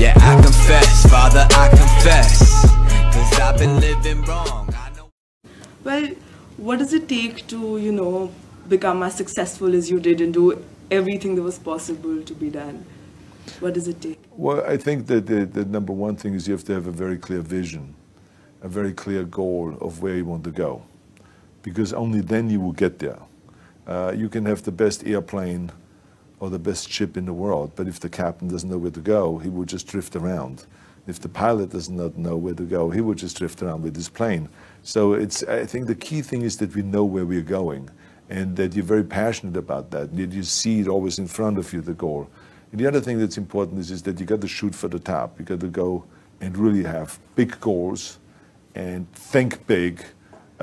Yeah, I confess, Father, I confess, 'cause I've been living wrong. I know. Well, what does it take to, become as successful as you did and do everything that was possible to be done? What does it take? Well, I think that the number one thing is you have to have a very clear vision, a very clear goal of where you want to go, because only then you will get there. You can have the best airplane or the best ship in the world, but if the captain doesn't know where to go, he will just drift around. If the pilot does not know where to go, he will just drift around with his plane. So I think the key thing is that we know where we're going and that you're very passionate about that, that you see it always in front of you, the goal. And the other thing that's important is that you got to shoot for the top. You got to go and really have big goals and think big,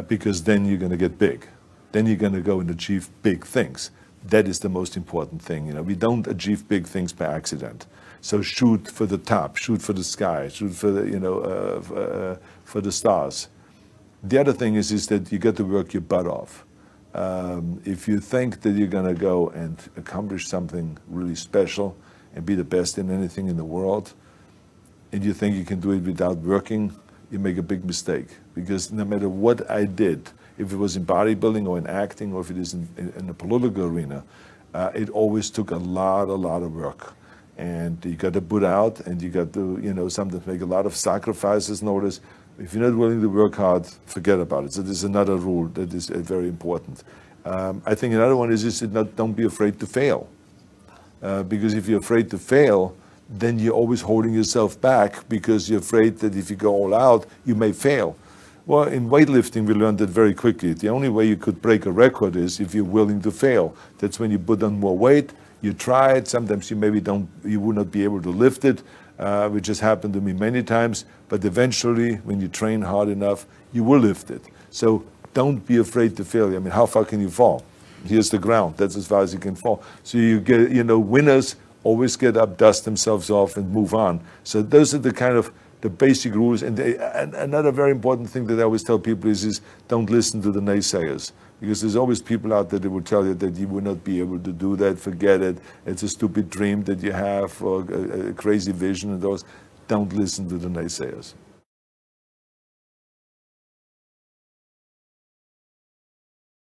because then you're going to get big. Then you're going to go and achieve big things. That is the most important thing. We don't achieve big things by accident. So shoot for the top, shoot for the sky, shoot for the for the stars. The other thing is that you got to work your butt off. If you think that you're going to go and accomplish something really special and be the best in anything in the world, and you think you can do it without working, you make a big mistake. Because no matter what I did, if it was in bodybuilding or in acting or if it is in the political arena, it always took a lot of work. And you got to put out, and you got to, sometimes make a lot of sacrifices. Notice, if you're not willing to work hard, forget about it. So there's another rule that is very important. I think another one is don't be afraid to fail. Because if you're afraid to fail, then you're always holding yourself back because you're afraid that if you go all out, you may fail. Well, in weightlifting, we learned that very quickly. The only way you could break a record is if you're willing to fail. That's when you put on more weight, you try it, sometimes you would not be able to lift it, which has happened to me many times, but eventually, when you train hard enough, you will lift it. So don't be afraid to fail. I mean, how far can you fall? Here's the ground, that's as far as you can fall. So you get, winners always get up, dust themselves off, and move on. So those are the basic rules. And another very important thing that I always tell people is don't listen to the naysayers. Because there's always people out there that will tell you that you will not be able to do that, forget it, it's a stupid dream that you have, or a crazy vision and those. Don't listen to the naysayers.